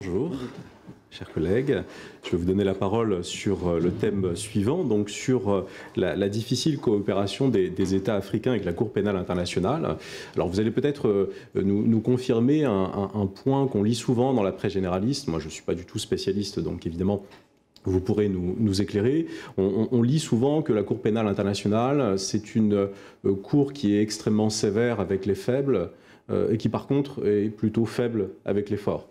Bonjour, chers collègues. Je vais vous donner la parole sur le thème suivant, donc sur la difficile coopération des États africains avec la Cour pénale internationale. Alors vous allez peut-être nous confirmer un point qu'on lit souvent dans la presse généraliste. Moi je ne suis pas du tout spécialiste, donc évidemment vous pourrez nous éclairer. On lit souvent que la Cour pénale internationale, c'est une cour qui est extrêmement sévère avec les faibles et qui par contre est plutôt faible avec les forts.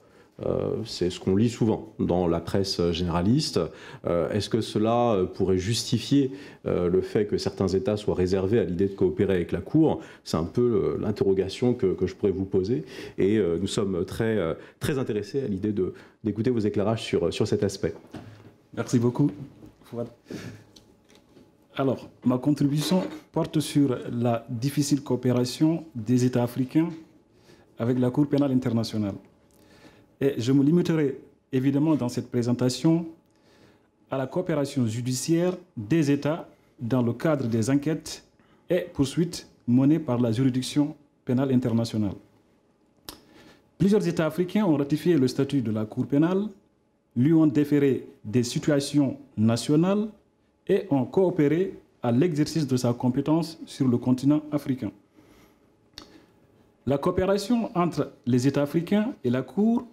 C'est ce qu'on lit souvent dans la presse généraliste. Est-ce que cela pourrait justifier le fait que certains États soient réservés à l'idée de coopérer avec la Cour? C'est un peu l'interrogation que je pourrais vous poser. Et nous sommes très intéressés à l'idée d'écouter vos éclairages sur cet aspect. Merci beaucoup. Alors, ma contribution porte sur la difficile coopération des États africains avec la Cour pénale internationale. Et je me limiterai évidemment dans cette présentation à la coopération judiciaire des États dans le cadre des enquêtes et poursuites menées par la juridiction pénale internationale. Plusieurs États africains ont ratifié le statut de la Cour pénale, lui ont déféré des situations nationales et ont coopéré à l'exercice de sa compétence sur le continent africain. La coopération entre les États africains et la Cour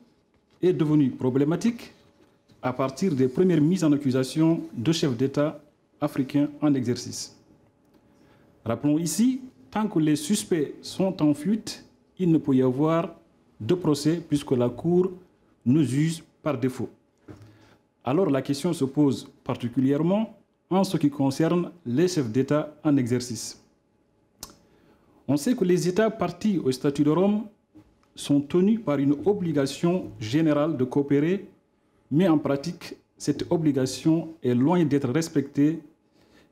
est devenue problématique à partir des premières mises en accusation de chefs d'État africains en exercice. Rappelons ici, tant que les suspects sont en fuite, il ne peut y avoir de procès puisque la Cour ne juge par défaut. Alors la question se pose particulièrement en ce qui concerne les chefs d'État en exercice. On sait que les États partis au statut de Rome sont tenus par une obligation générale de coopérer, mais en pratique, cette obligation est loin d'être respectée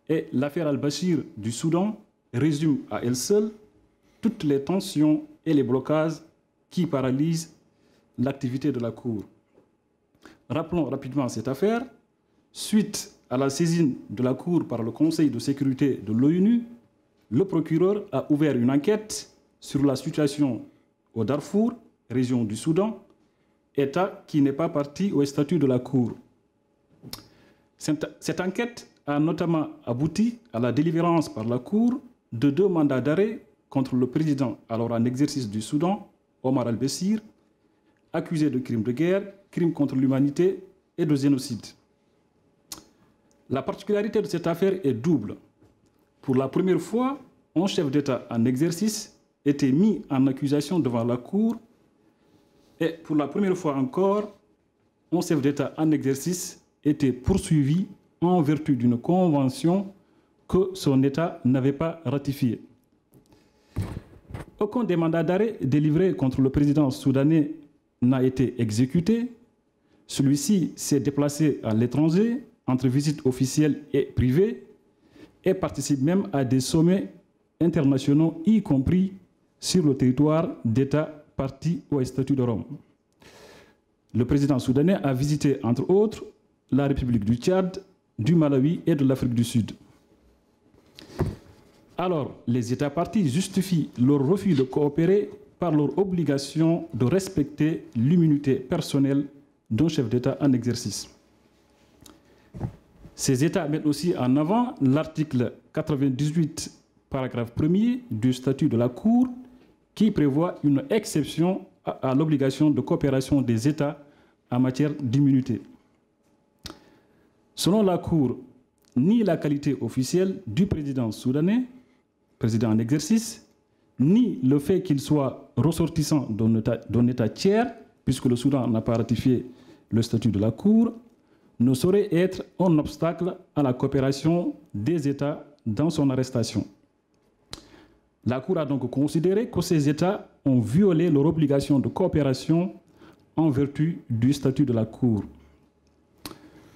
et l'affaire al-Bashir du Soudan résume à elle seule toutes les tensions et les blocages qui paralysent l'activité de la Cour. Rappelons rapidement cette affaire. Suite à la saisine de la Cour par le Conseil de sécurité de l'ONU, le procureur a ouvert une enquête sur la situation au Darfour, région du Soudan, État qui n'est pas parti au statut de la Cour. Cette enquête a notamment abouti à la délivrance par la Cour de 2 mandats d'arrêt contre le président alors en exercice du Soudan, Omar al-Béchir, accusé de crimes de guerre, crimes contre l'humanité et de génocide. La particularité de cette affaire est double. Pour la première fois, un chef d'État en exercice était mis en accusation devant la Cour et pour la première fois encore, un chef d'État en exercice était poursuivi en vertu d'une convention que son État n'avait pas ratifiée. Aucun des mandats d'arrêt délivrés contre le président soudanais n'a été exécuté. Celui-ci s'est déplacé à l'étranger entre visites officielles et privées et participe même à des sommets internationaux, y compris sur le territoire d'États partis au statut de Rome. Le président soudanais a visité, entre autres, la République du Tchad, du Malawi et de l'Afrique du Sud. Alors, les États partis justifient leur refus de coopérer par leur obligation de respecter l'immunité personnelle d'un chef d'État en exercice. Ces États mettent aussi en avant l'article 98, paragraphe 1er du statut de la Cour, qui prévoit une exception à l'obligation de coopération des États en matière d'immunité. Selon la Cour, ni la qualité officielle du président soudanais, président en exercice, ni le fait qu'il soit ressortissant d'un État tiers, puisque le Soudan n'a pas ratifié le statut de la Cour, ne saurait être un obstacle à la coopération des États dans son arrestation. La Cour a donc considéré que ces États ont violé leur obligation de coopération en vertu du statut de la Cour.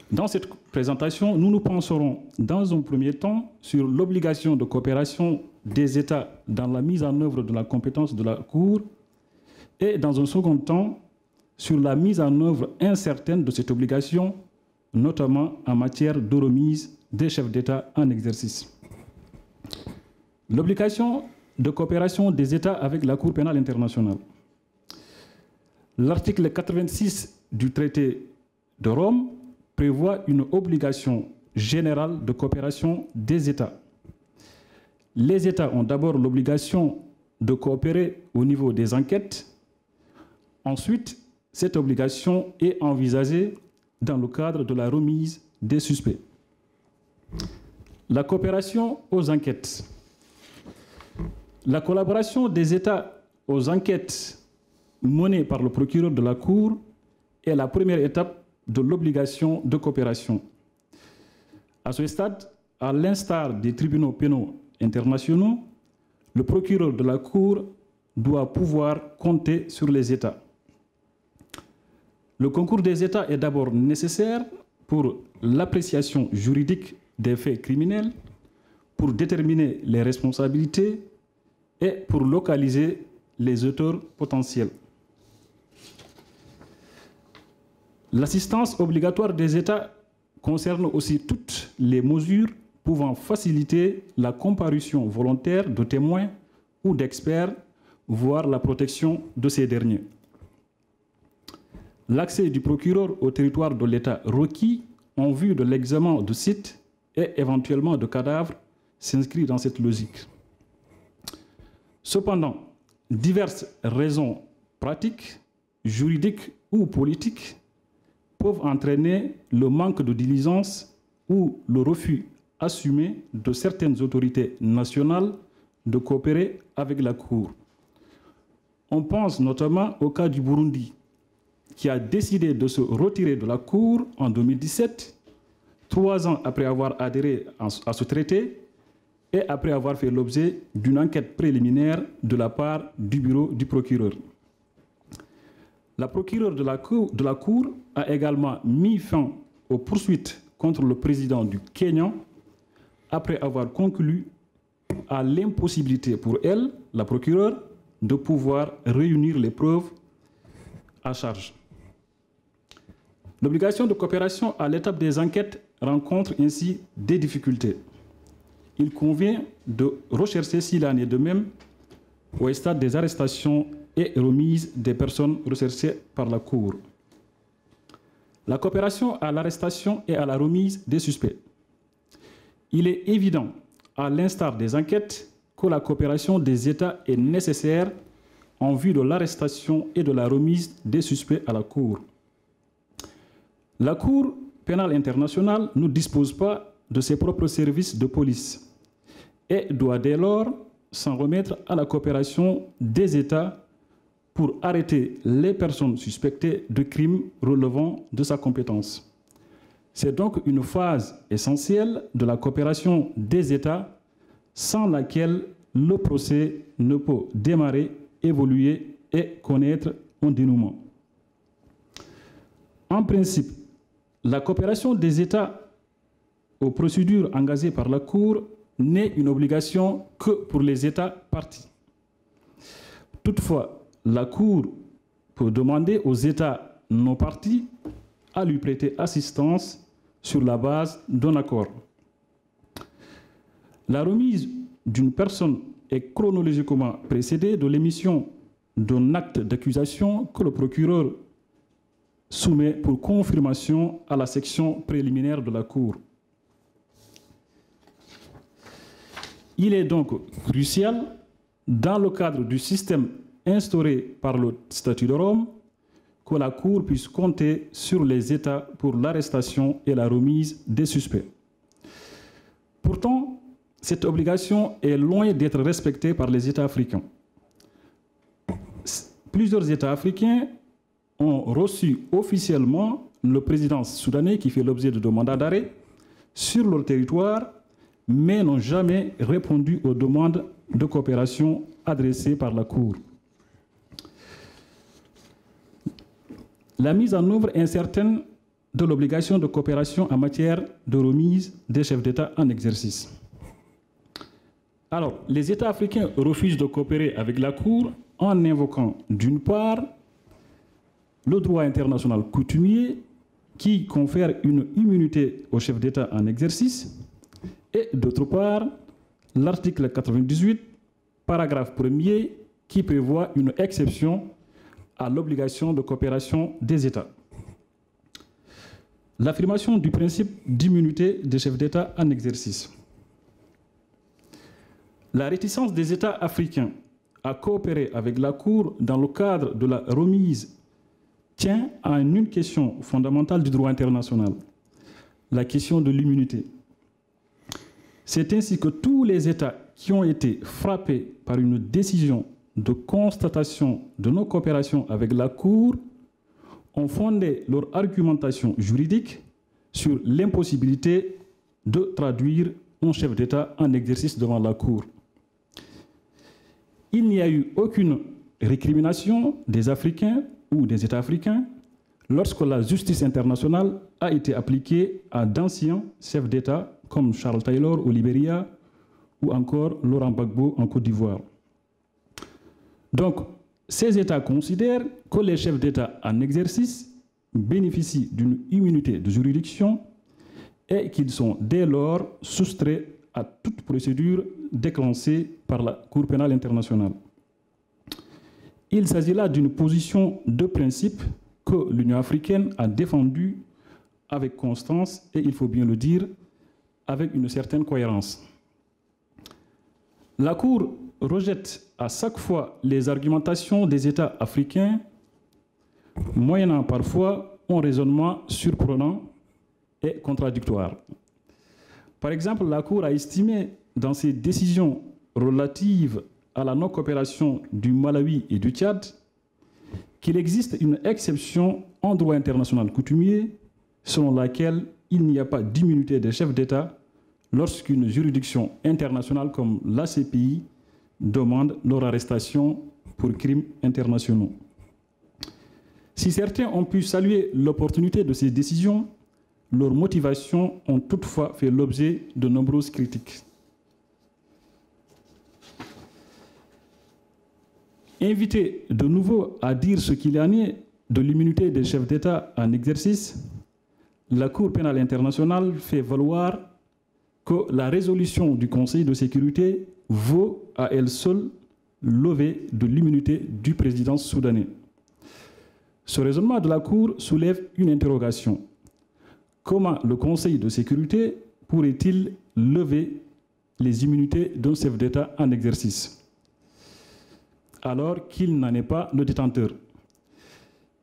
Dans cette présentation, nous nous pencherons dans un premier temps sur l'obligation de coopération des États dans la mise en œuvre de la compétence de la Cour et dans un second temps sur la mise en œuvre incertaine de cette obligation, notamment en matière de remise des chefs d'État en exercice. L'obligation de coopération des États avec la Cour pénale internationale. L'article 86 du traité de Rome prévoit une obligation générale de coopération des États. Les États ont d'abord l'obligation de coopérer au niveau des enquêtes. Ensuite, cette obligation est envisagée dans le cadre de la remise des suspects. La coopération aux enquêtes. La collaboration des États aux enquêtes menées par le procureur de la Cour est la première étape de l'obligation de coopération. À ce stade, à l'instar des tribunaux pénaux internationaux, le procureur de la Cour doit pouvoir compter sur les États. Le concours des États est d'abord nécessaire pour l'appréciation juridique des faits criminels, pour déterminer les responsabilités et pour localiser les auteurs potentiels. L'assistance obligatoire des États concerne aussi toutes les mesures pouvant faciliter la comparution volontaire de témoins ou d'experts, voire la protection de ces derniers. L'accès du procureur au territoire de l'État requis en vue de l'examen de sites et éventuellement de cadavres s'inscrit dans cette logique. Cependant, diverses raisons pratiques, juridiques ou politiques peuvent entraîner le manque de diligence ou le refus assumé de certaines autorités nationales de coopérer avec la Cour. On pense notamment au cas du Burundi, qui a décidé de se retirer de la Cour en 2017, 3 ans après avoir adhéré à ce traité et après avoir fait l'objet d'une enquête préliminaire de la part du bureau du procureur. La procureure de la Cour a également mis fin aux poursuites contre le président du Kenya après avoir conclu à l'impossibilité pour elle, la procureure, de pouvoir réunir les preuves à charge. L'obligation de coopération à l'étape des enquêtes rencontre ainsi des difficultés. Il convient de rechercher s'il en est de même au stade des arrestations et remises des personnes recherchées par la Cour. La coopération à l'arrestation et à la remise des suspects. Il est évident, à l'instar des enquêtes, que la coopération des États est nécessaire en vue de l'arrestation et de la remise des suspects à la Cour. La Cour pénale internationale ne dispose pas de ses propres services de police et doit dès lors s'en remettre à la coopération des États pour arrêter les personnes suspectées de crimes relevant de sa compétence. C'est donc une phase essentielle de la coopération des États sans laquelle le procès ne peut démarrer, évoluer et connaître un dénouement. En principe, la coopération des États aux procédures engagées par la Cour n'est une obligation que pour les États parties. Toutefois, la Cour peut demander aux États non parties à lui prêter assistance sur la base d'un accord. La remise d'une personne est chronologiquement précédée de l'émission d'un acte d'accusation que le procureur soumet pour confirmation à la section préliminaire de la Cour. Il est donc crucial, dans le cadre du système instauré par le statut de Rome, que la Cour puisse compter sur les États pour l'arrestation et la remise des suspects. Pourtant, cette obligation est loin d'être respectée par les États africains. Plusieurs États africains ont reçu officiellement le président soudanais qui fait l'objet de mandats d'arrêt sur leur territoire, mais n'ont jamais répondu aux demandes de coopération adressées par la Cour. La mise en œuvre incertaine de l'obligation de coopération en matière de remise des chefs d'État en exercice. Alors, les États africains refusent de coopérer avec la Cour en invoquant, d'une part, le droit international coutumier qui confère une immunité aux chefs d'État en exercice, et d'autre part, l'article 98, paragraphe 1er, qui prévoit une exception à l'obligation de coopération des États. L'affirmation du principe d'immunité des chefs d'État en exercice. La réticence des États africains à coopérer avec la Cour dans le cadre de la remise tient à une question fondamentale du droit international, la question de l'immunité. C'est ainsi que tous les États qui ont été frappés par une décision de constatation de non-coopération avec la Cour ont fondé leur argumentation juridique sur l'impossibilité de traduire un chef d'État en exercice devant la Cour. Il n'y a eu aucune récrimination des Africains ou des États africains lorsque la justice internationale a été appliquée à d'anciens chefs d'État comme Charles Taylor au Libéria ou encore Laurent Gbagbo en Côte d'Ivoire. Donc, ces États considèrent que les chefs d'État en exercice bénéficient d'une immunité de juridiction et qu'ils sont dès lors soustraits à toute procédure déclenchée par la Cour pénale internationale. Il s'agit là d'une position de principe que l'Union africaine a défendue avec constance et, il faut bien le dire, avec une certaine cohérence. La Cour rejette à chaque fois les argumentations des États africains, moyennant parfois un raisonnement surprenant et contradictoire. Par exemple, la Cour a estimé dans ses décisions relatives à la non-coopération du Malawi et du Tchad qu'il existe une exception en droit international coutumier selon laquelle il n'y a pas d'immunité des chefs d'État lorsqu'une juridiction internationale comme la CPI demande leur arrestation pour crimes internationaux. Si certains ont pu saluer l'opportunité de ces décisions, leurs motivations ont toutefois fait l'objet de nombreuses critiques. Invité de nouveau à dire ce qu'il en est de l'immunité des chefs d'État en exercice, la Cour pénale internationale fait valoir que la résolution du Conseil de sécurité vaut à elle seule lever de l'immunité du président soudanais. Ce raisonnement de la Cour soulève une interrogation. Comment le Conseil de sécurité pourrait-il lever les immunités d'un chef d'État en exercice alors qu'il n'en est pas le détenteur?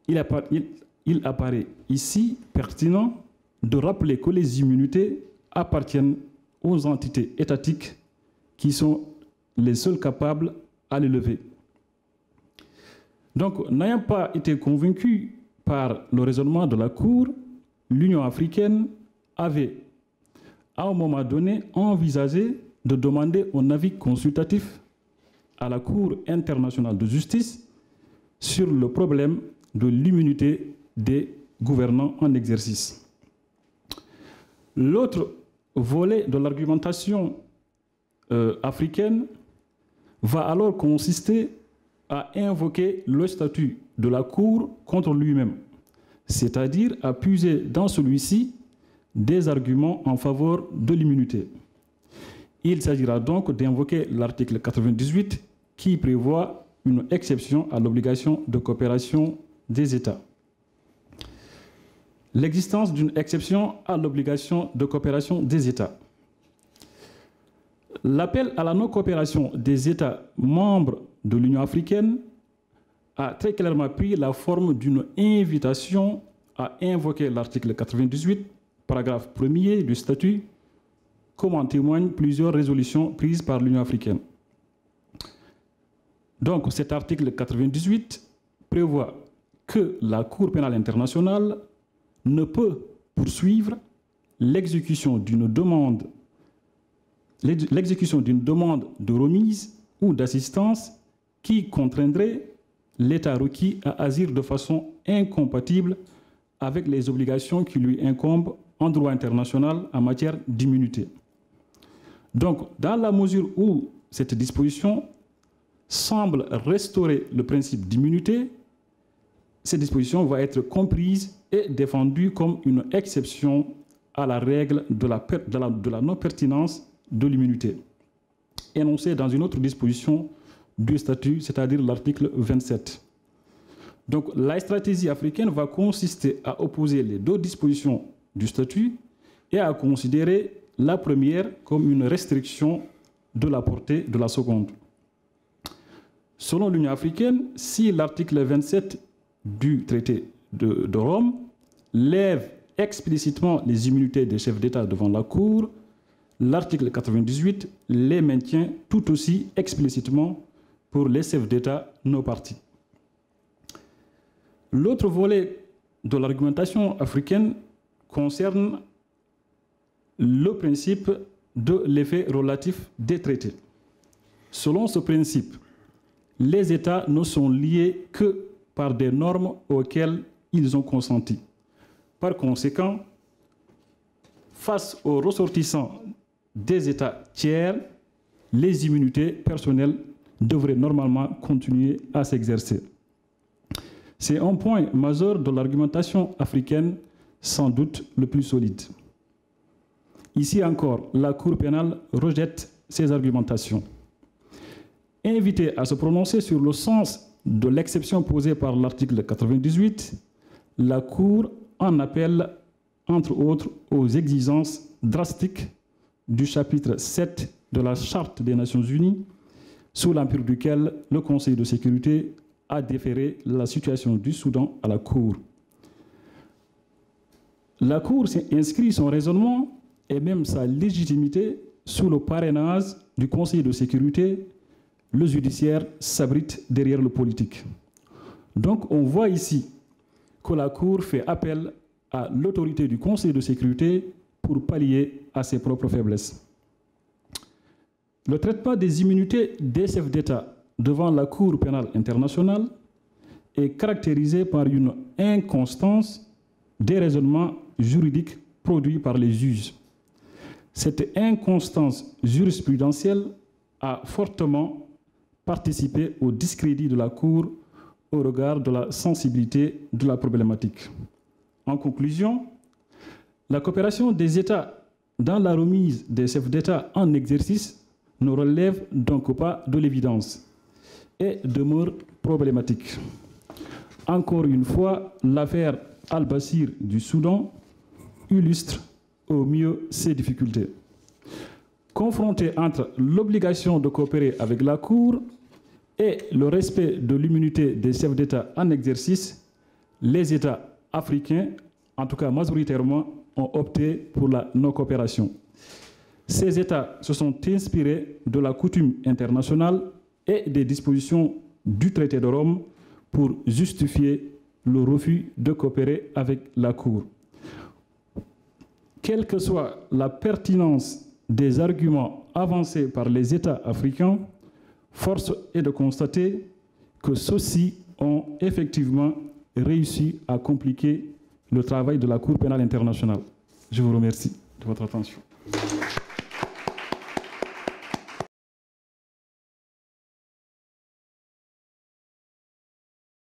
Il apparaît ici pertinent de rappeler que les immunités appartiennent aux entités étatiques qui sont les seules capables à les lever. Donc, n'ayant pas été convaincu par le raisonnement de la Cour, l'Union africaine avait, à un moment donné, envisagé de demander un avis consultatif à la Cour internationale de justice sur le problème de l'immunité des gouvernants en exercice. L'autre volet de l'argumentation africaine va alors consister à invoquer le statut de la Cour contre lui-même, c'est-à-dire à puiser dans celui-ci des arguments en faveur de l'immunité. Il s'agira donc d'invoquer l'article 98 qui prévoit une exception à l'obligation de coopération des États. L'existence d'une exception à l'obligation de coopération des États. L'appel à la non-coopération des États membres de l'Union africaine a très clairement pris la forme d'une invitation à invoquer l'article 98, paragraphe 1er du statut, comme en témoignent plusieurs résolutions prises par l'Union africaine. Donc cet article 98 prévoit que la Cour pénale internationale ne peut poursuivre l'exécution d'une demande de remise ou d'assistance qui contraindrait l'État requis à agir de façon incompatible avec les obligations qui lui incombent en droit international en matière d'immunité. Donc, dans la mesure où cette disposition semble restaurer le principe d'immunité, cette disposition va être comprise et défendue comme une exception à la règle de la non-pertinence de l'immunité, énoncée dans une autre disposition du statut, c'est-à-dire l'article 27. Donc la stratégie africaine va consister à opposer les deux dispositions du statut et à considérer la première comme une restriction de la portée de la seconde. Selon l'Union africaine, si l'article 27 du traité de Rome lève explicitement les immunités des chefs d'État devant la Cour, l'article 98 les maintient tout aussi explicitement pour les chefs d'État non partis. L'autre volet de l'argumentation africaine concerne le principe de l'effet relatif des traités. Selon ce principe, les États ne sont liés que par des normes auxquelles ils ont consenti. Par conséquent, face aux ressortissants des États tiers, les immunités personnelles devraient normalement continuer à s'exercer. C'est un point majeur de l'argumentation africaine, sans doute le plus solide. Ici encore, la Cour pénale rejette ces argumentations. Invitée à se prononcer sur le sens de l'exception posée par l'article 98, la Cour en appelle, entre autres, aux exigences drastiques du chapitre 7 de la Charte des Nations Unies, sous l'empire duquel le Conseil de sécurité a déféré la situation du Soudan à la Cour. La Cour inscrit son raisonnement et même sa légitimité sous le parrainage du Conseil de sécurité. Le judiciaire s'abrite derrière le politique. Donc on voit ici que la Cour fait appel à l'autorité du Conseil de sécurité pour pallier à ses propres faiblesses. Le traitement des immunités des chefs d'État devant la Cour pénale internationale est caractérisé par une inconstance des raisonnements juridiques produits par les juges. Cette inconstance jurisprudentielle a fortement participé au discrédit de la Cour au regard de la sensibilité de la problématique. En conclusion, la coopération des États dans la remise des chefs d'État en exercice ne relève donc pas de l'évidence et demeure problématique. Encore une fois, l'affaire Al-Bashir du Soudan illustre au mieux ces difficultés. Confronté entre l'obligation de coopérer avec la Cour et le respect de l'immunité des chefs d'État en exercice, les États africains, en tout cas majoritairement, ont opté pour la non-coopération. Ces États se sont inspirés de la coutume internationale et des dispositions du traité de Rome pour justifier le refus de coopérer avec la Cour. Quelle que soit la pertinence des arguments avancés par les États africains, force est de constater que ceux-ci ont effectivement réussi à compliquer le travail de la Cour pénale internationale. Je vous remercie de votre attention.